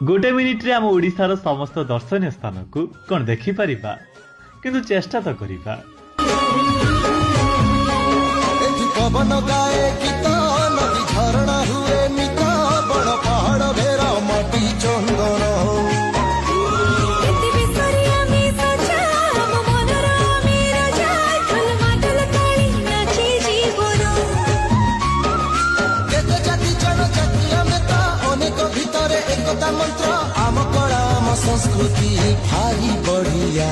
गोटे मिनिट रे आम ओडिशार समस्त दर्शनीय स्थान को कौन देखिपर किंतु चेष्टा तो करिबा। पवन गाए गीत नदी झरणा हुए मित बड़ पहाड़ भेरा माटी चंदन जाति जनजाति में तो अनेक भितर एकता मंत्र आम कला आम संस्कृति भारी बढ़िया।